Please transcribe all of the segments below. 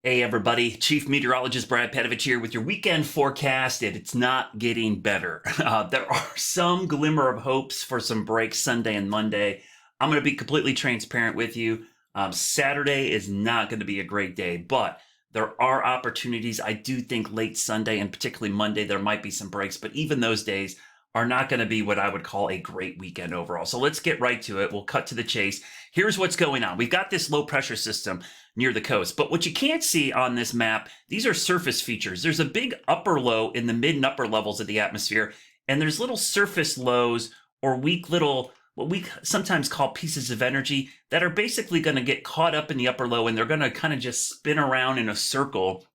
Hey everybody, Chief Meteorologist Brad Panovich here with your weekend forecast, and it's not getting better. There are some glimmer of hopes for some breaks Sunday and Monday. I'm going to be completely transparent with you. Saturday is not going to be a great day, but there are opportunities. I do think late Sunday and particularly Monday there might be some breaks, but even those days are not going to be what I would call a great weekend overall. So let's get right to it. We'll cut to the chase. Here's what's going on. We've got this low pressure system near the coast, but what you can't see on this map, these are surface features. There's a big upper low in the mid and upper levels of the atmosphere, and there's little surface lows or weak little, what we sometimes call pieces of energy that are basically going to get caught up in the upper low, and they're going to kind of just spin around in a circle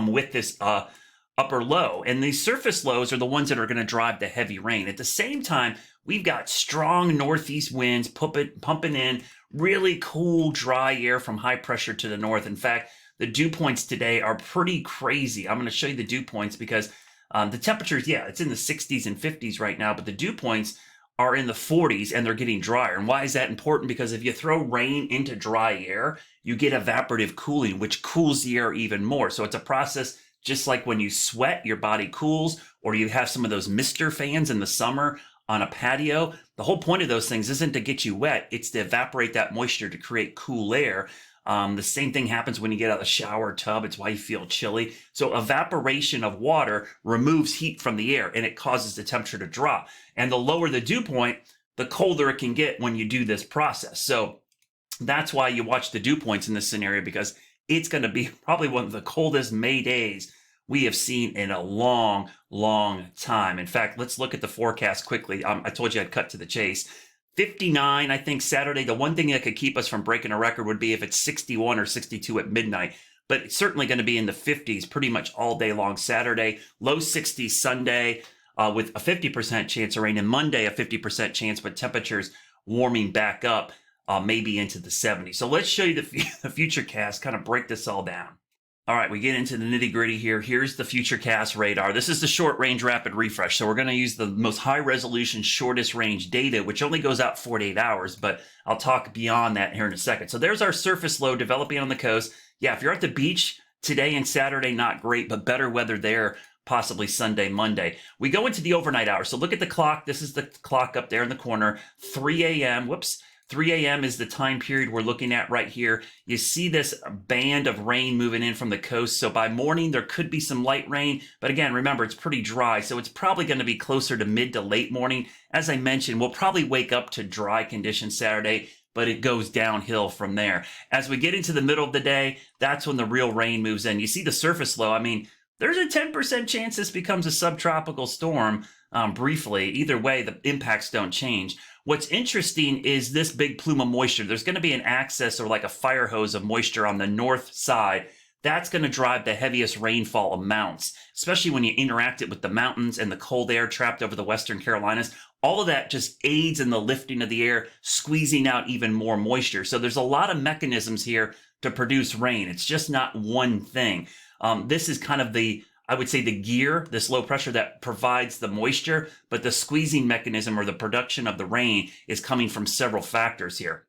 with this upper low. And these surface lows are the ones that are going to drive the heavy rain. At the same time, we've got strong northeast winds pumping in really cool, dry air from high pressure to the north. In fact, the dew points today are pretty crazy. I'm going to show you the dew points because the temperatures, yeah, it's in the 60s and 50s right now, but the dew points are in the 40s and they're getting drier. And why is that important? Because if you throw rain into dry air, you get evaporative cooling, which cools the air even more. So it's a process just like when you sweat, your body cools, or you have some of those mister fans in the summer on a patio. The whole point of those things isn't to get you wet. It's to evaporate that moisture to create cool air. The same thing happens when you get out of the shower tub. It's why you feel chilly. So evaporation of water removes heat from the air and it causes the temperature to drop. And the lower the dew point, the colder it can get when you do this process. So that's why you watch the dew points in this scenario, because it's going to be probably one of the coldest May days we have seen in a long, long time. In fact, let's look at the forecast quickly. I told you I'd cut to the chase. 59, I think, Saturday. The one thing that could keep us from breaking a record would be if it's 61 or 62 at midnight. But it's certainly going to be in the 50s pretty much all day long Saturday. Low 60s Sunday with a 50% chance of rain. And Monday, a 50% chance, but temperatures warming back up. Maybe into the 70s. So let's show you the future cast, kind of break this all down. All right, we get into the nitty gritty here. Here's the future cast radar. This is the short range rapid refresh. So we're going to use the most high resolution, shortest range data, which only goes out 48 hours, but I'll talk beyond that here in a second. So there's our surface low developing on the coast. Yeah, if you're at the beach today and Saturday, not great, but better weather there, possibly Sunday, Monday. We go into the overnight hours. So look at the clock. This is the clock up there in the corner, 3 a.m. Whoops. 3 a.m. is the time period we're looking at right here. You see this band of rain moving in from the coast. So by morning, there could be some light rain. But again, remember, it's pretty dry. So it's probably going to be closer to mid to late morning. As I mentioned, we'll probably wake up to dry conditions Saturday, but it goes downhill from there. As we get into the middle of the day, that's when the real rain moves in. You see the surface low. I mean, there's a 10% chance this becomes a subtropical storm briefly. Either way, the impacts don't change. What's interesting is this big plume of moisture. There's going to be an axis or like a fire hose of moisture on the north side. That's going to drive the heaviest rainfall amounts, especially when you interact it with the mountains and the cold air trapped over the western Carolinas. All of that just aids in the lifting of the air, squeezing out even more moisture. So there's a lot of mechanisms here to produce rain. It's just not one thing. This is kind of I would say the gear, this low pressure that provides the moisture, but the squeezing mechanism or the production of the rain is coming from several factors here.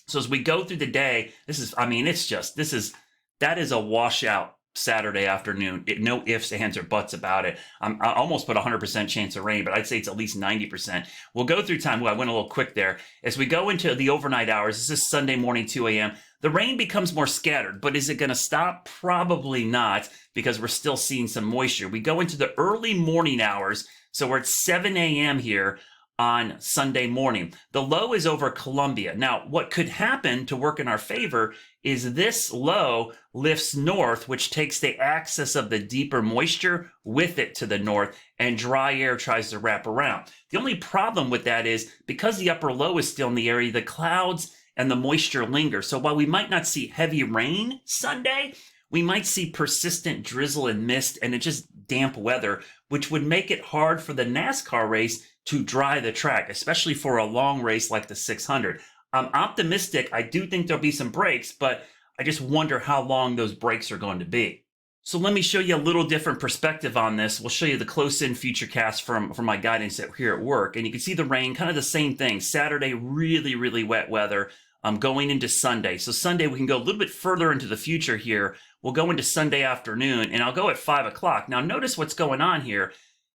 So as we go through the day, that is a washout Saturday afternoon. No ifs, ands, or buts about it. I almost put 100% chance of rain, but I'd say it's at least 90%. We'll go through time. Well, I went a little quick there. As we go into the overnight hours, this is Sunday morning, 2 a.m., the rain becomes more scattered, but is it going to stop? Probably not, because we're still seeing some moisture. We go into the early morning hours, so we're at 7 a.m. here on Sunday morning. The low is over Columbia. Now, what could happen to work in our favor is this low lifts north, which takes the axis of the deeper moisture with it to the north, and dry air tries to wrap around. The only problem with that is because the upper low is still in the area, the clouds and the moisture linger. So while we might not see heavy rain Sunday, we might see persistent drizzle and mist and it's just damp weather, which would make it hard for the NASCAR race to dry the track, especially for a long race like the 600. I'm optimistic. I do think there'll be some breaks, but I just wonder how long those breaks are going to be. So let me show you a little different perspective on this. We'll show you the close-in future cast from my guidance here at work. And you can see the rain, kind of the same thing. Saturday, really, really wet weather. going into Sunday. So Sunday, we can go a little bit further into the future here. We'll go into Sunday afternoon, and I'll go at 5 o'clock. Now, notice what's going on here.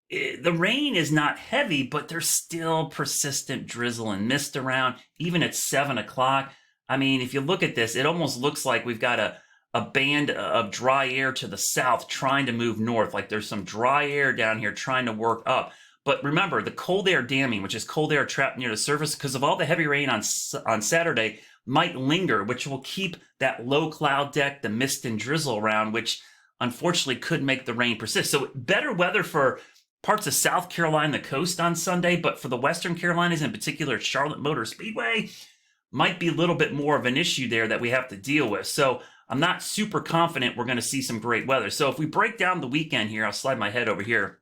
The rain is not heavy, but there's still persistent drizzle and mist around, even at 7 o'clock. I mean, if you look at this, it almost looks like we've got a band of dry air to the south trying to move north. Like there's some dry air down here trying to work up. But remember, the cold air damming, which is cold air trapped near the surface because of all the heavy rain on Saturday, might linger, which will keep that low cloud deck, the mist and drizzle around, which unfortunately could make the rain persist. So better weather for parts of South Carolina, the coast on Sunday, but for the Western Carolinas, in particular, Charlotte Motor Speedway, might be a little bit more of an issue there that we have to deal with. So I'm not super confident we're going to see some great weather. So if we break down the weekend here, I'll slide my head over here.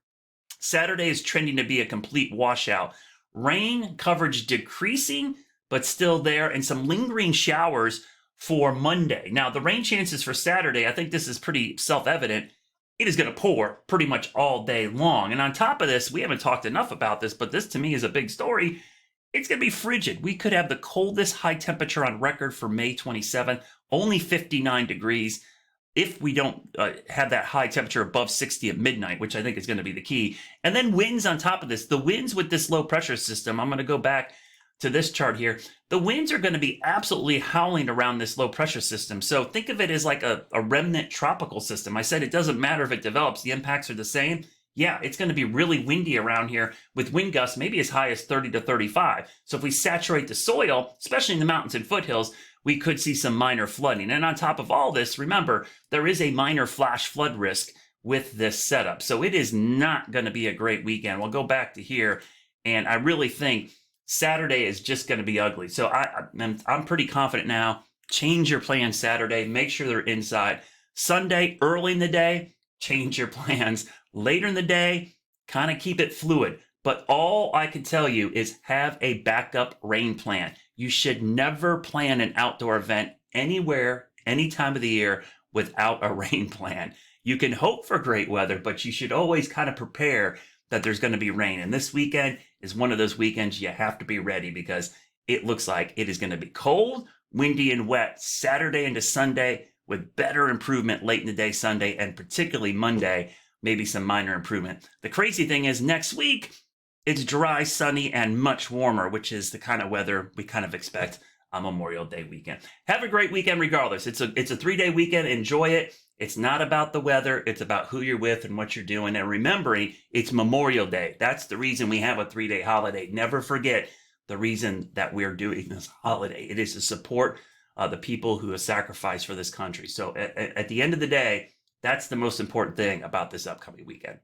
Saturday is trending to be a complete washout. Rain coverage decreasing, but still there, and some lingering showers for Monday. Now, the rain chances for Saturday, I think this is pretty self-evident. It is going to pour pretty much all day long. And on top of this, we haven't talked enough about this, but this to me is a big story. It's going to be frigid. We could have the coldest high temperature on record for May 27th, only 59 degrees. If we don't have that high temperature above 60 at midnight, which I think is going to be the key. And then winds on top of this. The winds with this low pressure system, I'm going to go back to this chart here. The winds are going to be absolutely howling around this low pressure system. So think of it as like a remnant tropical system. I said it doesn't matter if it develops, the impacts are the same. Yeah, it's going to be really windy around here with wind gusts maybe as high as 30 to 35. So if we saturate the soil, especially in the mountains and foothills, we could see some minor flooding. And on top of all this, remember, there is a minor flash flood risk with this setup. So it is not going to be a great weekend. We'll go back to here, and I really think Saturday is just going to be ugly. So I'm pretty confident now. Change your plans Saturday. Make sure they're inside. Sunday, early in the day, change your plans. Later in the day, kind of keep it fluid. But all I can tell you is have a backup rain plan. You should never plan an outdoor event anywhere, any time of the year without a rain plan. You can hope for great weather, but you should always kind of prepare that there's going to be rain. And this weekend is one of those weekends you have to be ready because it looks like it is going to be cold, windy, and wet Saturday into Sunday with better improvement late in the day Sunday and particularly Monday, maybe some minor improvement. The crazy thing is next week, it's dry, sunny, and much warmer, which is the kind of weather we kind of expect on Memorial Day weekend. Have a great weekend regardless. It's a 3-day weekend. Enjoy it. It's not about the weather. It's about who you're with and what you're doing. And remembering, it's Memorial Day. That's the reason we have a 3-day holiday. Never forget the reason that we're doing this holiday. It is to support the people who have sacrificed for this country. So at the end of the day, that's the most important thing about this upcoming weekend.